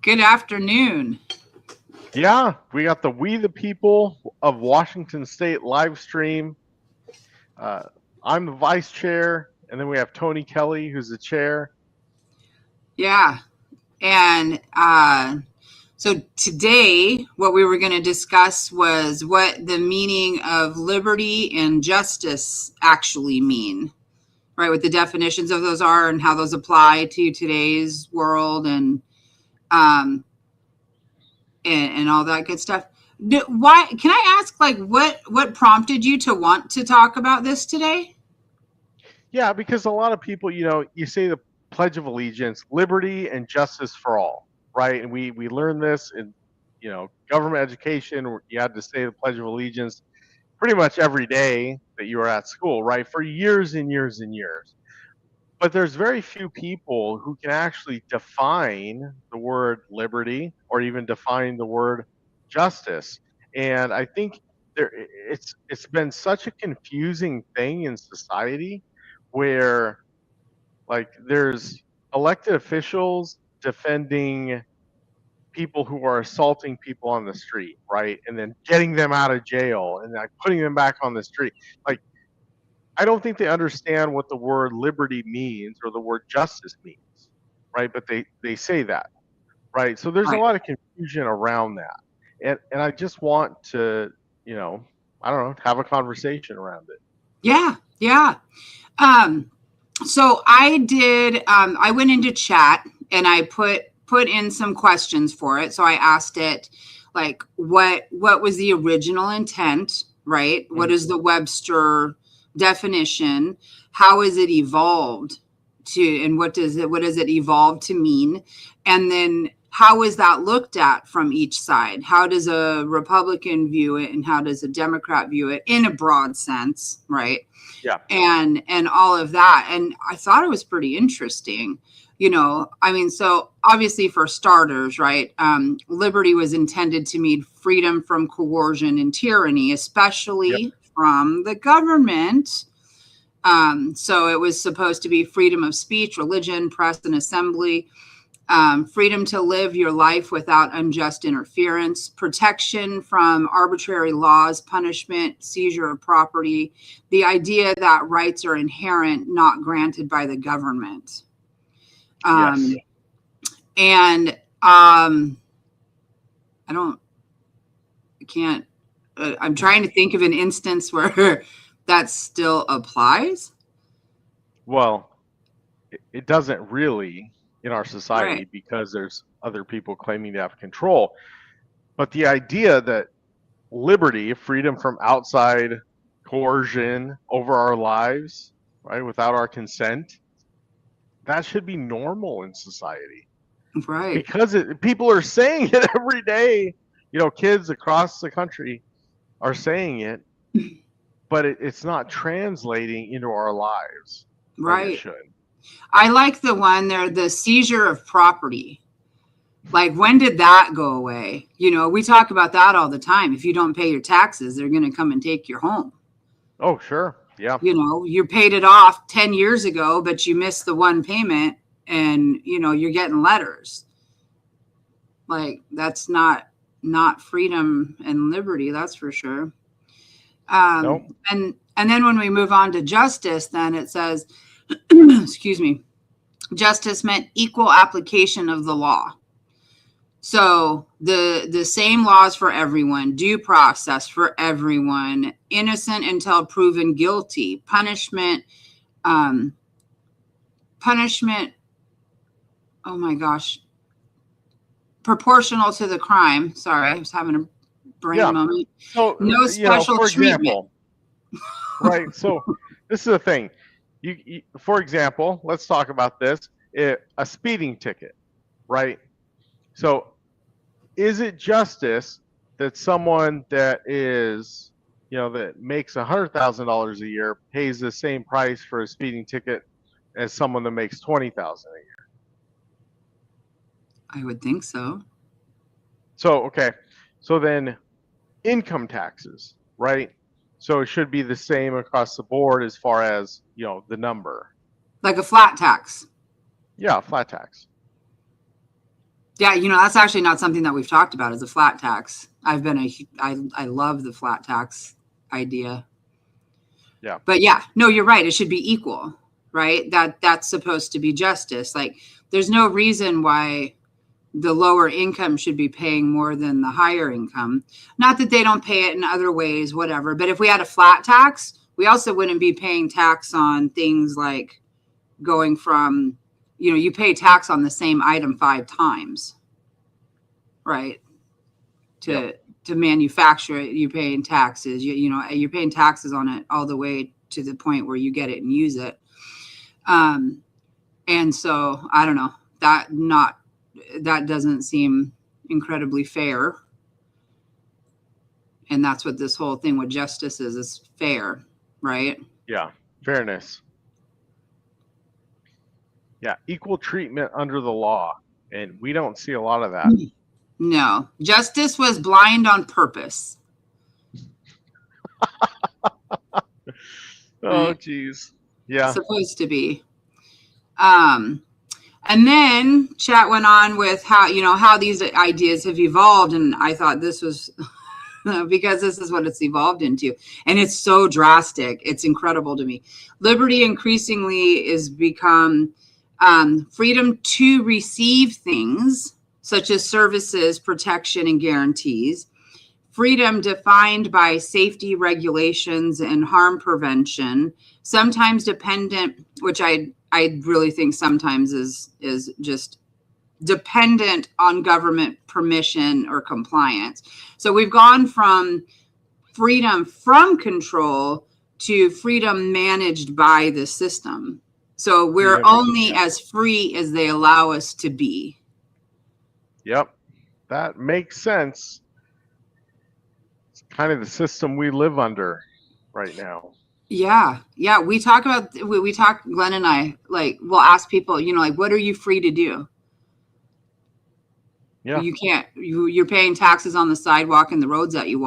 Good afternoon. Yeah, we got the We the People of Washington State live stream. Uh, I'm the vice chair, and then we have Tony Kelly, who's the chair. Yeah. And so today, what we were going to discuss was what the meaning of liberty and justice actually mean, right? What the definitions of those are and how those apply to today's world um, and all that good stuff. Why can I ask, like, what prompted you to want to talk about this today? Yeah, because a lot of people, you say the Pledge of Allegiance, liberty and justice for all, right? And we learn this in, government education. You had to say the Pledge of Allegiance pretty much every day that you were at school, right? For years and years and years. But there's very few people who can actually define the word liberty or even define the word justice. And I think it's been such a confusing thing in society where like there's elected officials defending people who are assaulting people on the street, right? And then getting them out of jail and like putting them back on the street. Like I don't think they understand what the word liberty means or the word justice means, right? But they say that, right? So there's a Right. lot of confusion around that, and I just want to, you know, I don't know, have a conversation around it. Yeah. Yeah. Um, so I did. I went into chat and I put in some questions for it. So I asked it, like, what was the original intent, right? What Mhm. is the Webster definition? How is it evolved to, and what does it evolve to mean? And then how is that looked at from each side? How does a Republican view it, and how does a Democrat view it in a broad sense, right? Yeah, And all of that, and I thought it was pretty interesting. I mean, so obviously, for starters, right, liberty was intended to mean freedom from coercion and tyranny, yep, especially from the government. So it was supposed to be freedom of speech, religion, press, and assembly, freedom to live your life without unjust interference, protection from arbitrary laws, punishment, seizure of property, the idea that rights are inherent, not granted by the government. yes. Um, and I don't, I can't, I'm trying to think of an instance where that still applies. Well, it doesn't really in our Right. society because there's other people claiming to have control. But the idea that liberty, freedom from outside coercion over our lives, right, without our consent, that should be normal in society Right. because people are saying it every day. Kids across the country are saying it, but it's not translating into our lives like it Right. should. I like the one there, the seizure of property. Like, when did that go away? We talk about that all the time. If you don't pay your taxes, they're going to come and take your home. Oh, sure. Yeah. You paid it off 10 years ago, but you missed the one payment, and you're getting letters. Like, that's not freedom and liberty, that's for sure. No. And then when we move on to justice, then it says, excuse me, justice meant equal application of the law. So the same laws for everyone, due process for everyone, innocent until proven guilty, um, punishment. Oh my gosh, proportional to the crime. Sorry, I was having a brain Yeah. moment. So, No special for treatment. example, right. So this is the thing. For example, let's talk about this. A speeding ticket, right? So is it justice that someone that makes $100,000 a year pays the same price for a speeding ticket as someone that makes 20,000 a year? I would think so. So okay, so then income taxes, right? So it should be the same across the board as far as the number. Like a flat tax. Yeah, flat tax. Yeah, that's actually not something that we've talked about as a flat tax. I love the flat tax idea. Yeah. But yeah, no, you're right. It should be equal, right? That's supposed to be justice. Like there's no reason why the lower income should be paying more than the higher income. Not that they don't pay it in other ways, whatever. But if we had a flat tax, we also wouldn't be paying tax on things like going from, you pay tax on the same item 5 times, right? Yep. To manufacture it, you're paying taxes. You're paying taxes on it all the way to the point where you get it and use it. And so I don't know, that doesn't seem incredibly fair. And that's what this whole thing with justice is fair, right? Yeah. Fairness. Yeah. Equal treatment under the law. And we don't see a lot of that. No, justice was blind on purpose. Oh, Right? geez. Yeah. Supposed to be. And then chat went on with how these ideas have evolved, and I thought this was because this is what it's evolved into, and it's so drastic. It's incredible to me. Liberty increasingly is become freedom to receive things such as services, protection, and guarantees. Freedom defined by safety regulations and harm prevention, sometimes dependent, which I really think sometimes is just dependent on government permission or compliance. So we've gone from freedom from control to freedom managed by the system. So we're only as free as they allow us to be. Yep. That makes sense. It's kind of the system we live under right now. Yeah. We talk, Glenn and I, like, we'll ask people, like, what are you free to do? Yeah. You can't, you're paying taxes on the sidewalk and the roads that you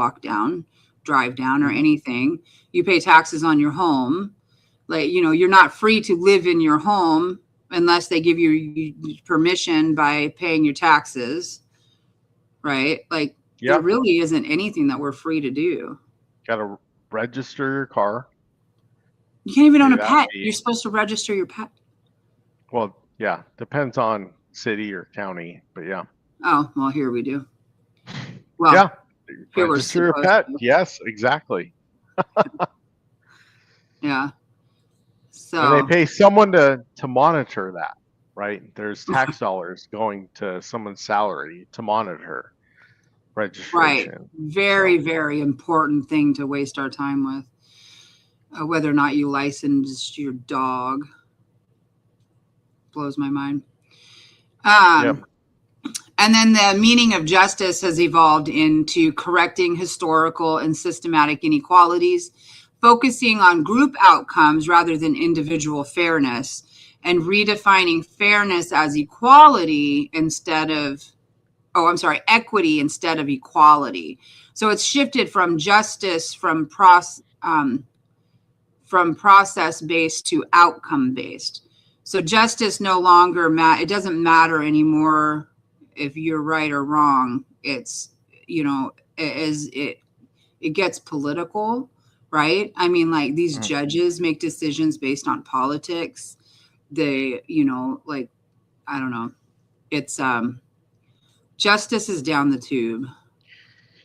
drive down, or anything. You pay taxes on your home. Like, you're not free to live in your home unless they give you permission by paying your taxes. Right? Like, there really isn't anything that we're free to do. Got to register your car. You can't even own a pet. You're supposed to register your pet. Well, yeah, depends on city or county, but yeah. Oh, well, here we do. Well, yeah, here register your pet. Yes, exactly. Yeah. So, and they pay someone to monitor that, right? There's tax dollars going to someone's salary to monitor registration. Right. Very, very important thing to waste our time with. Whether or not you license your dog blows my mind. Yep. And then the meaning of justice has evolved into correcting historical and systematic inequalities, focusing on group outcomes rather than individual fairness, and redefining fairness as equality instead of, equity instead of equality. So it's shifted from justice from process-based to outcome-based. So justice no longer it doesn't matter anymore if you're right or wrong. It's, it gets political, right? I mean, like, these judges make decisions based on politics. They, like, I don't know. It's justice is down the tube.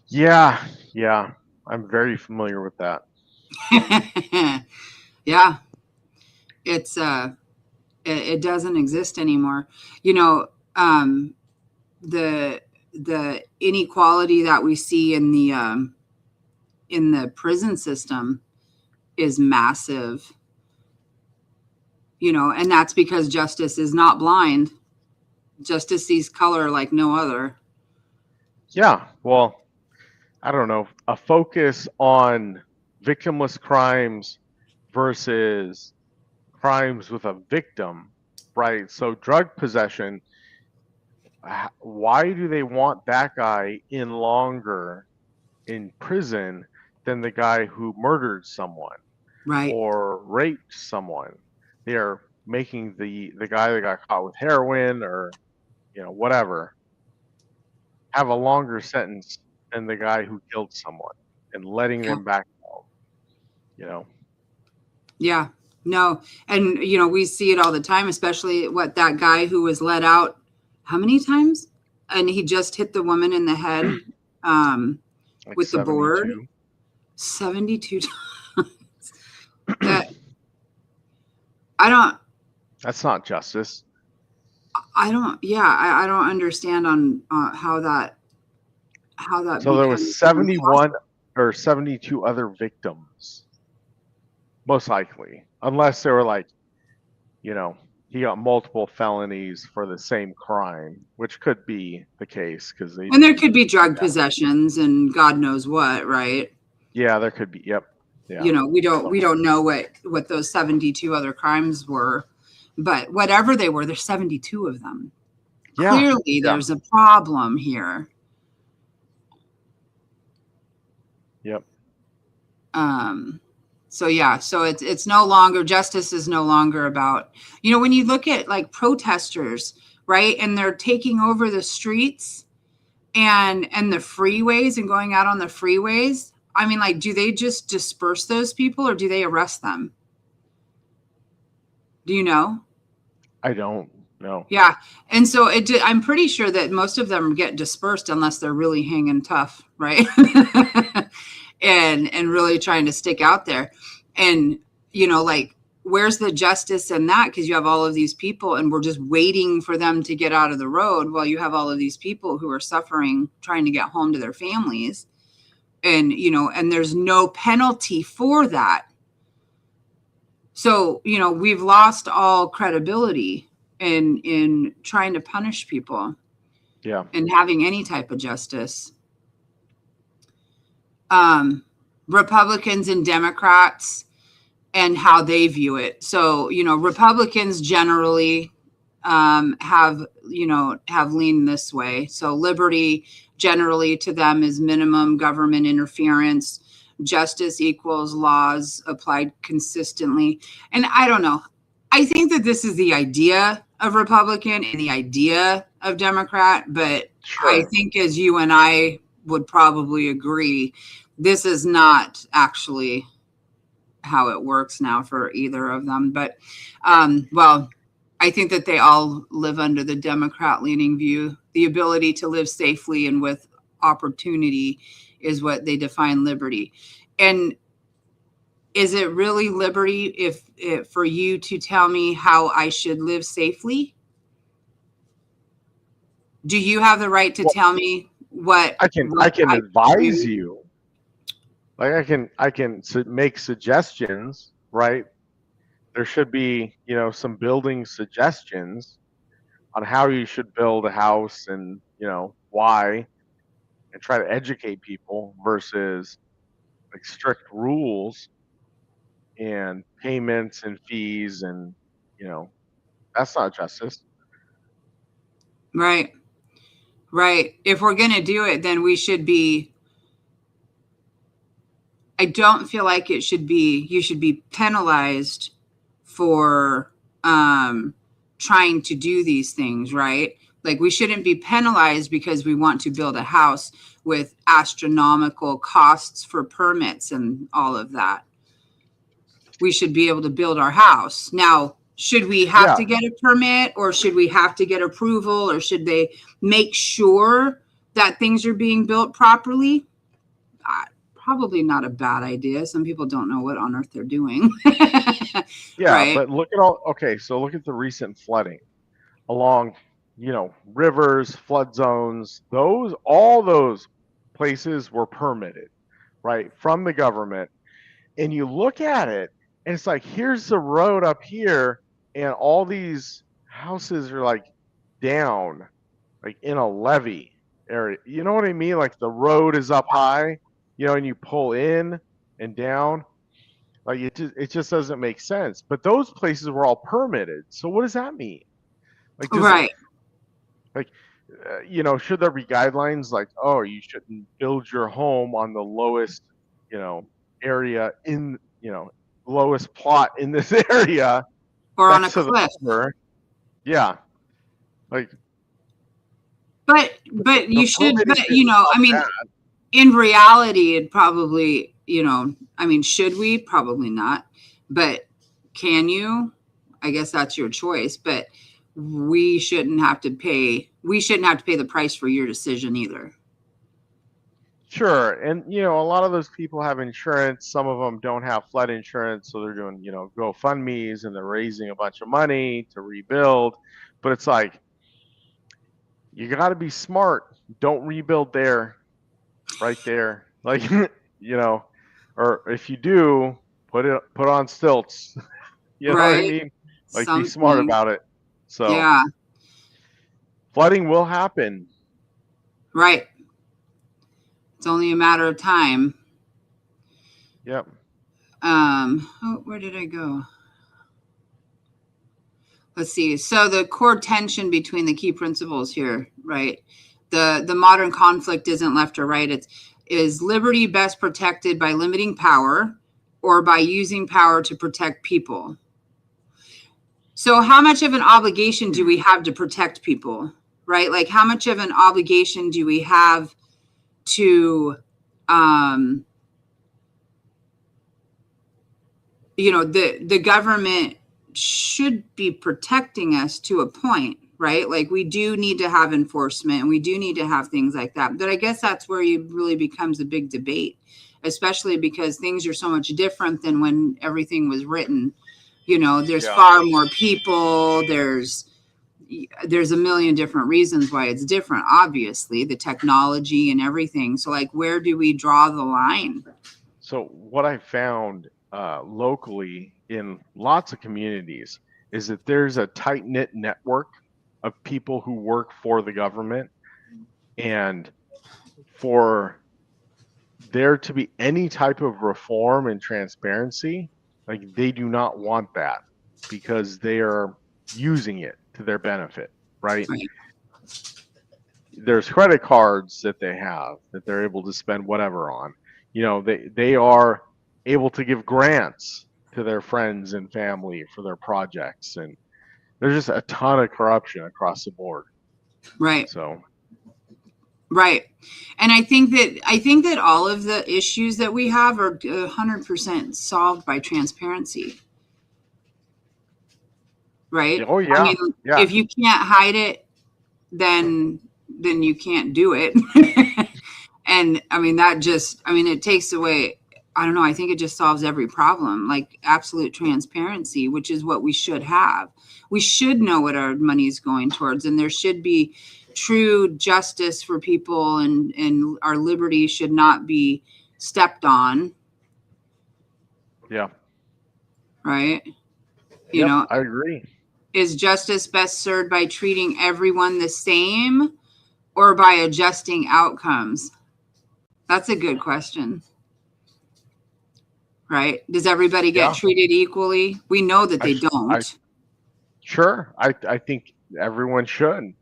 Yeah. I'm very familiar with that. Yeah. It's it doesn't exist anymore. The inequality that we see in the prison system is massive. And that's because justice is not blind. Justice sees color like no other. Yeah, well, I don't know, a focus on victimless crimes versus crimes with a victim, right? So drug possession, why do they want that guy in longer in prison than the guy who murdered someone, right, or raped someone? They're making the guy that got caught with heroin or whatever have a longer sentence than the guy who killed someone and letting Yeah. them back home. You know, Yeah. No. And, we see it all the time, especially that guy who was let out how many times? And he just hit the woman in the head um, like with the board 72. 72 times. That I don't, That's not justice. yeah, I don't understand on how that So there was becomes even 71 or 72 other victims, most likely, unless they were like, you know, he got multiple felonies for the same crime, which could be the case because they and there do could be do drug that. possessions and God knows what, right? Yeah, there could be. Yep. Yeah. We don't know what those 72 other crimes were, but whatever they were, there's 72 of them. Yeah. Clearly Yeah. there's a problem here. Yep. um so yeah, so it's no longer, justice is no longer about, when you look at like protesters, right, and they're taking over the streets and the freeways and going out on the freeways. I mean, like, do they just disperse those people or do they arrest them? Do you know? I don't know. Yeah. And so I'm pretty sure that most of them get dispersed unless they're really hanging tough, right? and really trying to stick out there. And, like, where's the justice in that? Because you have all of these people and we're just waiting for them to get out of the road while you have all of these people who are suffering, trying to get home to their families. And, and there's no penalty for that. So, we've lost all credibility in trying to punish people Yeah. and having any type of justice. Republicans and Democrats and how they view it. So, Republicans generally have leaned this way. So liberty generally to them is minimum government interference. Justice equals laws applied consistently. And I don't know. I think that this is the idea of Republican and the idea of Democrat, but I Sure. think, as you and I would probably agree, this is not actually how it works now for either of them. But, well, I think that they all live under the Democrat leaning view. The ability to live safely and with opportunity is what they define liberty. And is it really liberty if for you to tell me how I should live safely? Do you have the right to Well, tell me what I what can I should advise do? you. Like I can make suggestions, right? There should be, some building suggestions on how you should build a house and, why, and try to educate people versus like strict rules and payments and fees and, you know, that's not justice. Right, right. If we're going to do it, then we should be, I don't feel like you should be penalized for trying to do these things, right? Like, we shouldn't be penalized because we want to build a house with astronomical costs for permits and all of that. We should be able to build our house. Now, should we have Yeah. to get a permit, or should we have to get approval, or should they make sure that things are being built properly? Probably not a bad idea. Some people don't know what on earth they're doing. Yeah. Right. But okay. So look at the recent flooding along, rivers, flood zones. All those places were permitted, right, from the government. And you look at it and it's like, here's the road up here, and all these houses are like down, like in a levee area. You know what I mean? Like the road is up high, and you pull in and down. Like it just doesn't make sense. But those places were all permitted. So what does that mean? Like does it Right. like should there be guidelines like, oh, you shouldn't build your home on the lowest, area in, lowest plot in this area Or on a next to the cliff. river? Yeah. Like but The you should, probate but shouldn't I help mean, that. in reality, it probably, I mean, should we? Probably not. But can you? I guess that's your choice. But we shouldn't have to pay the price for your decision either. Sure, and a lot of those people have insurance. Some of them don't have flood insurance, so they're doing GoFundmes and they're raising a bunch of money to rebuild. But it's like you got to be smart. Don't rebuild there, right there, like or if you do, put on stilts. You know what I Right? mean? Like be smart Something. about it. So Yeah. flooding will happen. Right. It's only a matter of time. Yep. Where did I go? Let's see. So the core tension between the key principles here, right? The modern conflict isn't left or right. It's is liberty best protected by limiting power or by using power to protect people? So how much of an obligation do we have to protect people, right? Like how much of an obligation do we have to um the government should be protecting us to a point, right? Like we do need to have enforcement and we do need to have things like that. But I guess that's where it really becomes a big debate, especially because things are so much different than when everything was written. There's Yeah. far more people. There's a million different reasons why it's different, obviously, the technology and everything. So like where do we draw the line? So what I found locally in lots of communities is that there's a tight knit network of people who work for the government, and for there to be any type of reform and transparency, like they do not want that because they are using it to their benefit, right? Right. There's credit cards that they have that they're able to spend whatever on. They are able to give grants to their friends and family for their projects, and there's just a ton of corruption across the board. Right. So Right. And I think that all of the issues that we have are 100% solved by transparency, right? oh I yeah, mean, yeah, if you can't hide it, then you can't do it. And I mean it takes away, I don't know, I think it just solves every problem, like absolute transparency, which is what we should have. We should know what our money is going towards, and there should be true justice for people, and our liberty should not be stepped on, yeah, right? You yep, know, I agree. is justice best served by treating everyone the same or by adjusting outcomes? That's a good question. Right? Does everybody get Yeah, treated equally? We know that I, they I don't. sure, I think everyone should.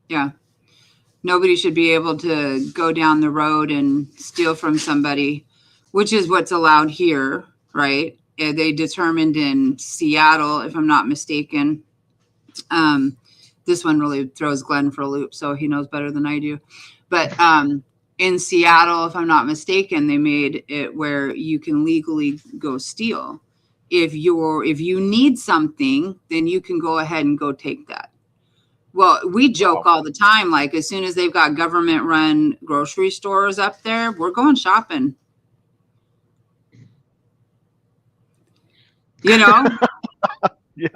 Yeah. Nobody should be able to go down the road and steal from somebody, which is what's allowed here, right? They determined in Seattle, if I'm not mistaken. Um, this one really throws Glenn for a loop, so he knows better than I do. But in Seattle, if I'm not mistaken, they made it where you can legally go steal. If you need something, then you can go ahead and go take that. Well, we joke Wow. all the time, like as soon as they've got government run grocery stores up there, we're going shopping. You know, Yeah.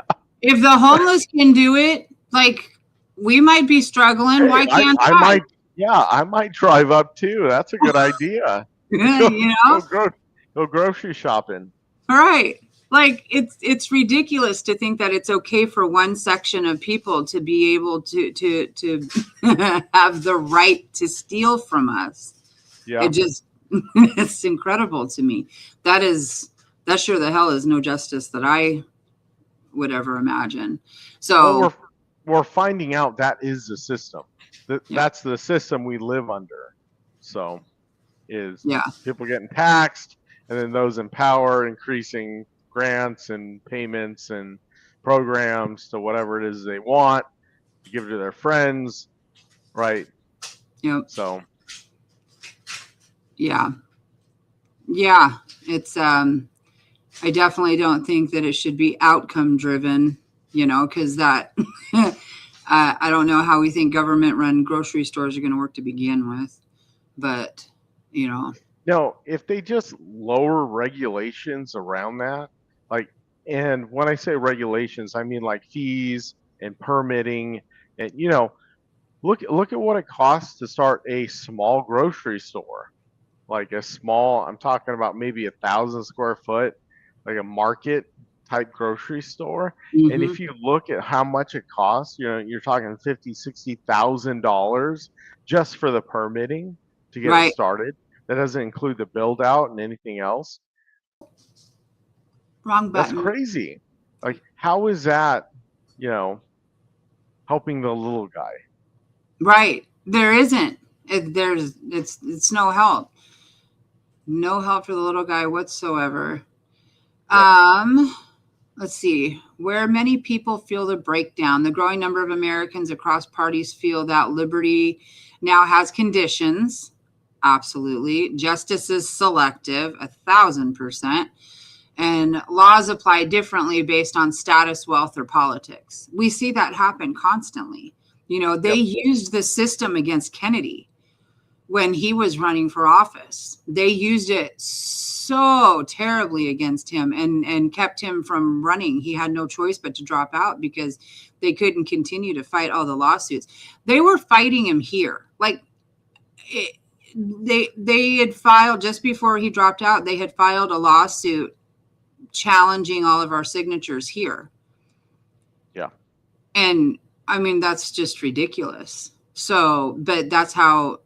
if the homeless can do it, like we might be struggling. Hey, Why can't I I? might, yeah, I might drive up too. That's a good idea. Go, You go, know, go grocery shopping. all right. Like it's ridiculous to think that it's okay for one section of people to be able to have the right to steal from us. It Yeah. just it's incredible to me. That sure the hell is no justice that I would ever imagine. Well, So we're finding out that is the system. yeah, That's the system we live under. So is yeah, people getting taxed, and then those in power increasing grants and payments and programs to whatever it is they want. to give to their friends, right? Yep. So Yeah. Yeah. It's I definitely don't think that it should be outcome driven, because that I don't know how we think government run grocery stores are going to work to begin with, but you know, no, if they just lower regulations around that, like, and when I say regulations, I mean like fees and permitting, and look at what it costs to start a small grocery store, like a small. I'm talking about maybe 1,000 square foot, like a market type grocery store. And hmm if you look at how much it costs, you're talking 50, $60,000 just for the permitting to get it right, started. That doesn't include the build out and anything else. wrong That's button. crazy. Like, how is that, you know, helping the little guy? Right, there isn't. It's no help, no help for the little guy whatsoever. Yep. Um, let's see, where many people feel the breakdown. The growing number of Americans across parties feel that liberty now has conditions. Absolutely. Justice is selective, 1,000%. And laws apply differently based on status, wealth, or politics. We see that happen constantly. They Yep. used the system against Kennedy when he was running for office. They used it so terribly against him and kept him from running. He had no choice but to drop out because they couldn't continue to fight all the lawsuits. They were fighting him here. Like it, they had filed just before he dropped out. They had filed a lawsuit challenging all of our signatures here. Yeah. And I mean, that's just ridiculous. So, but that's how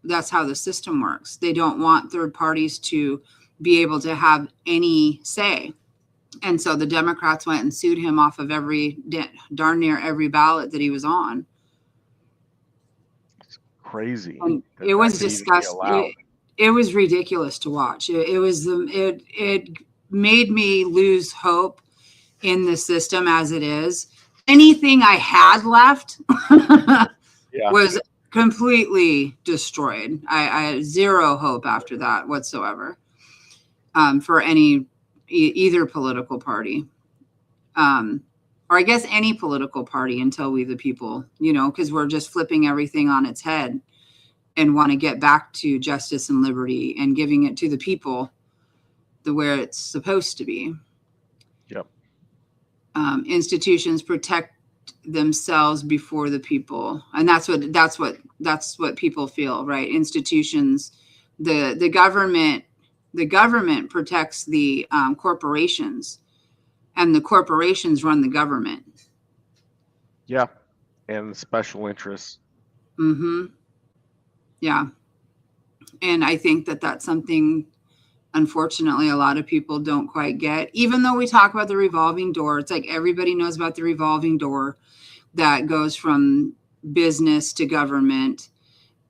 the system works. They don't want third parties to be able to have any say. And so the Democrats went and sued him off of darn near every ballot that he was on. It's crazy And that it that was could even be disgusting. allowed. It was ridiculous to watch. It made me lose hope in the system as it is. Anything I had left Yeah. was completely destroyed. I had zero hope after that whatsoever, for either political party, um, or I guess any political party until we the people, because we're just flipping everything on its head and want to get back to justice and liberty and giving it to the people the where it's supposed to be. Yep. Institutions protect themselves before the people, and that's what people feel, right? Institutions, the government protects the corporations, and the corporations run the government. Yeah. And special interests. Mm-hmm. Yeah, and I think that that's something, unfortunately, a lot of people don't quite get. Even though we talk about the revolving door, it's like everybody knows about the revolving door that goes from business to government,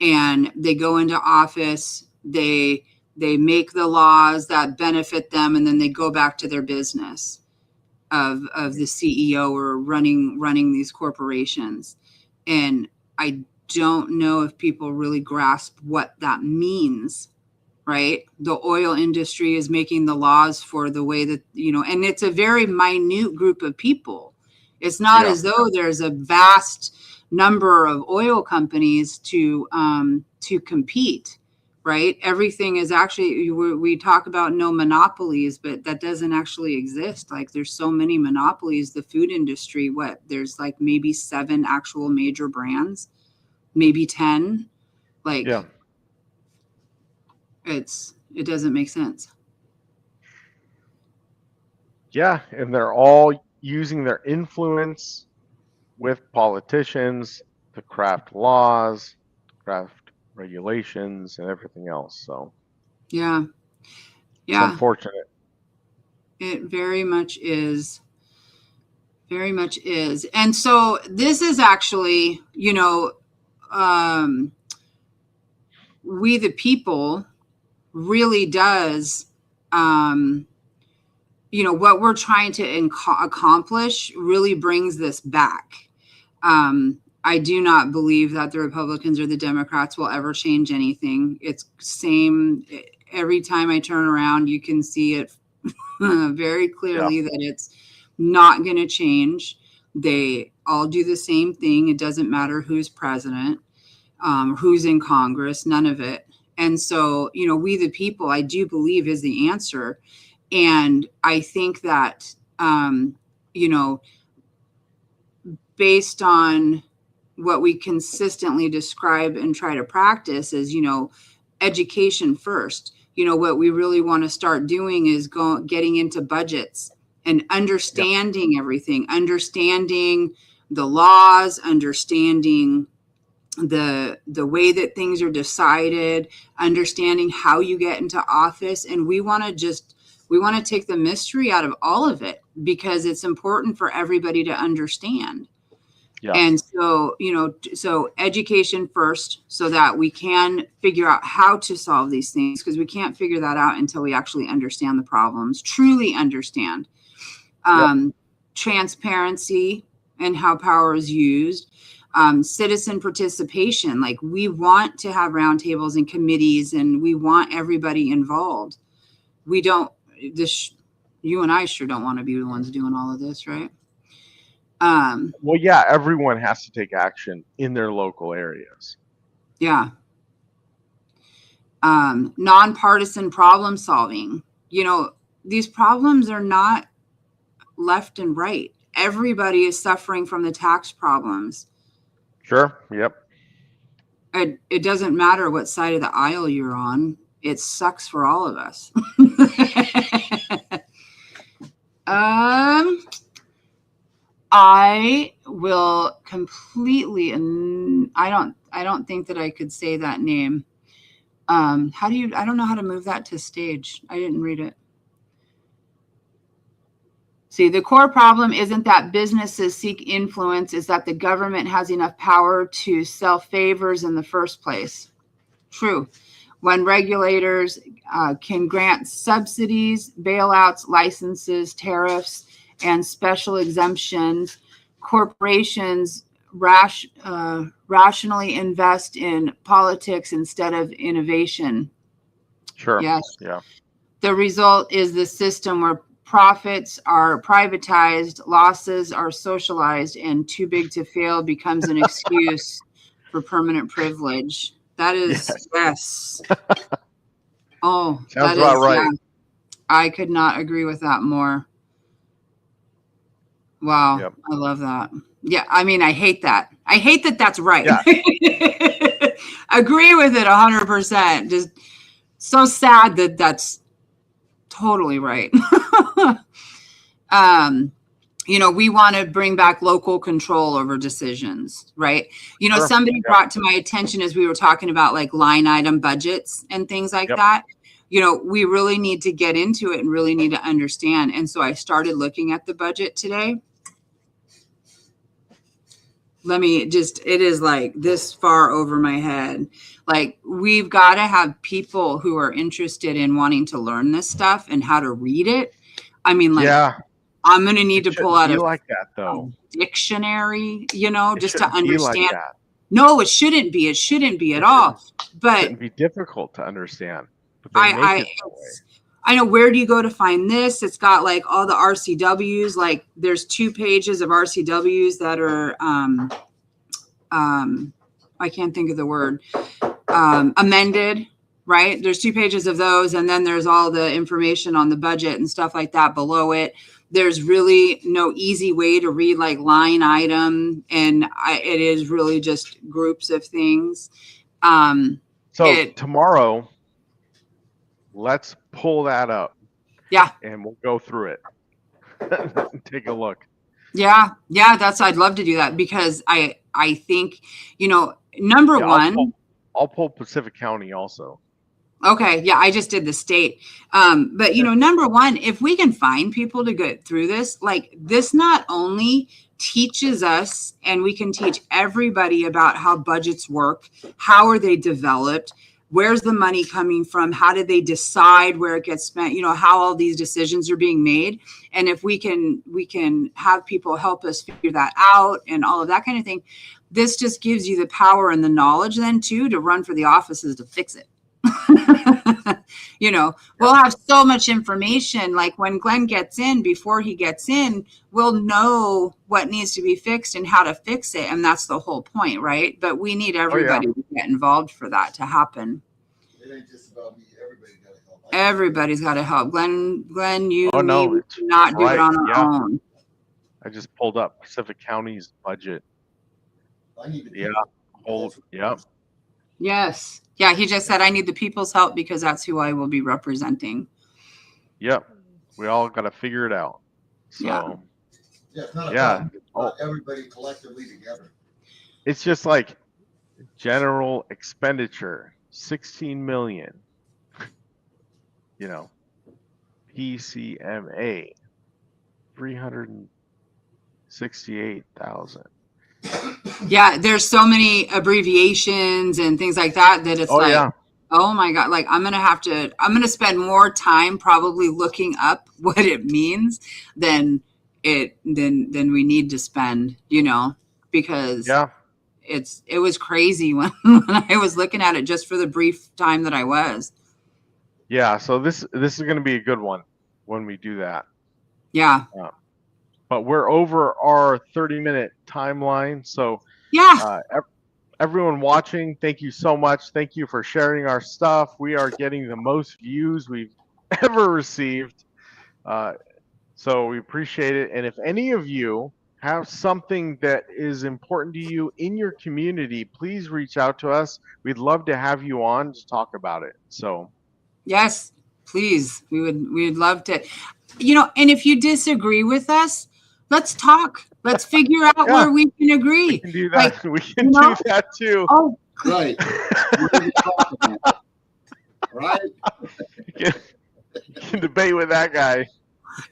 and they go into office, they make the laws that benefit them, and then they go back to their business of the CEO or running these corporations. And I don't know if people really grasp what that means, right? The oil industry is making the laws for the way that, and it's a very minute group of people. It's not Yeah. as though there's a vast number of oil companies to compete, right? Everything is actually, we talk about no monopolies, but that doesn't actually exist. Like there's so many monopolies. The food industry, there's like maybe 7 actual major brands, maybe 10. Yeah. Like it doesn't make sense. Yeah. And they're all using their influence with politicians to craft laws, to craft regulations, and everything else. So Yeah. it's Yeah, unfortunate. it very much is. Very much is. And so this is actually, um, we the people really does, um, what we're trying to accomplish really brings this back. I do not believe that the Republicans or the Democrats will ever change anything. It's same every time I turn around, you can see it very clearly that it's not going to change. They all do the same thing. It doesn't matter who's president, who's in Congress, none of it. And so, we the people, I do believe is the answer. And I think that, based on what we consistently describe and try to practice is, education first. What we really want to start doing is getting into budgets and understanding everything, understanding the laws, understanding the way that things are decided, understanding how you get into office. And we want to take the mystery out of all of it because it's important for everybody to understand. Yeah. And so, so education first so that we can figure out how to solve these things because we can't figure that out until we actually understand the problems, truly understand. Transparency and how power is used, citizen participation. Like we want to have roundtables and committees and we want everybody involved. We don't, you and I sure don't want to be the ones doing all of this, right? Well, yeah, everyone has to take action in their local areas. Yeah. Nonpartisan problem solving. These problems are not left and right. Everybody is suffering from the tax problems. Sure. Yep. It doesn't matter what side of the aisle you're on. It sucks for all of us. I will completely, and I don't think that I could say that name. I don't know how to move that to stage. I didn't read it. See, the core problem isn't that businesses seek influence, is that the government has enough power to sell favors in the first place. True. When regulators can grant subsidies, bailouts, licenses, tariffs, and special exemptions, corporations rationally invest in politics instead of innovation. Sure. Yes. Yeah. The result is the system where profits are privatized, losses are socialized, and too big to fail becomes an excuse for permanent privilege. That is, yes. Oh, sounds about right. Yeah, I could not agree with that more. Wow. Yep. I love that. Yeah. I mean, I hate that. I hate that that's right. Yeah. Agree with it 100%. Just so sad that that's totally right. We want to bring back local control over decisions, right? Sure. Somebody brought to my attention as we were talking about like line item budgets and things like that. We really need to get into it and really need to understand. And so I started looking at the budget today. It is like this far over my head. Like we've got to have people who are interested in wanting to learn this stuff and how to read it. I mean, like, I'm going to need to pull out a dictionary, just to understand. Like no, it shouldn't be. It shouldn't be at all. But it shouldn't be difficult to understand. I know, where do you go to find this? It's got like all the RCWs, like there's 2 pages of RCWs that are, I can't think of the word, amended, right? There's 2 pages of those. And then there's all the information on the budget and stuff like that below it. There's really no easy way to read like line item. And it is really just groups of things. Tomorrow, let's pull that up. Yeah. And we'll go through it. Take a look. Yeah. I'd love to do that because I think, number one. I'll pull Pacific County also. Okay. Yeah. I just did the state. But number one, if we can find people to get through this, like this not only teaches us and we can teach everybody about how budgets work, how are they developed, where's the money coming from? How do they decide where it gets spent? You know, how all these decisions are being made. And if we can have people help us figure that out and all of that kind of thing, this just gives you the power and the knowledge then too to run for the offices to fix it. You know, we'll have so much information. Like when Glenn gets in, before he gets in, we'll know what needs to be fixed and how to fix it. And that's the whole point, right? But we need everybody to get involved for that to happen. It ain't just about me. Everybody's got to help. Everybody's got to help. Glenn, you no, we cannot do it on our own. I just pulled up Pacific County's budget. I need to Yes. Yeah, he just said, I need the people's help because that's who I will be representing. Yep. We all got to figure it out. So, it's not about everybody collectively together. It's just like general expenditure, 16 million. You know, PCMA, 368,000. Yeah, there's so many abbreviations and things like that it's oh my God, like I'm going to spend more time probably looking up what it means than we need to spend, you know, because it was crazy when I was looking at it just for the brief time that I was. Yeah. So this is going to be a good one when we do that. Yeah. But we're over our 30-minute timeline. So everyone watching, thank you so much. Thank you for sharing our stuff. We are getting the most views we've ever received. So we appreciate it. And if any of you have something that is important to you in your community, please reach out to us. We'd love to have you on to talk about it. So yes, please. We'd love to, you know, and if you disagree with us, let's talk. Let's figure out where we can agree. We can do that. Like, we can do that too. Oh, right. Right. You can debate with that guy.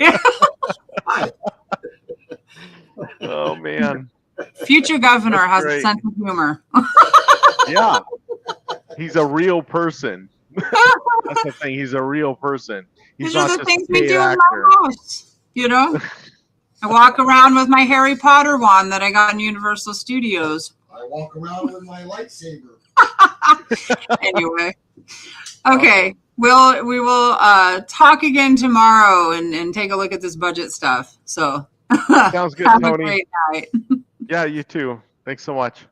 Yeah. Oh man. Future governor has a sense of humor. Yeah. He's a real person. That's the thing. He's a real person. These are the things we do in my house. You know? I walk around with my Harry Potter wand that I got in Universal Studios. I walk around with my lightsaber. Anyway. Okay. We will talk again tomorrow and take a look at this budget stuff. So sounds good, have Tony. a great night. Yeah, you too. Thanks so much.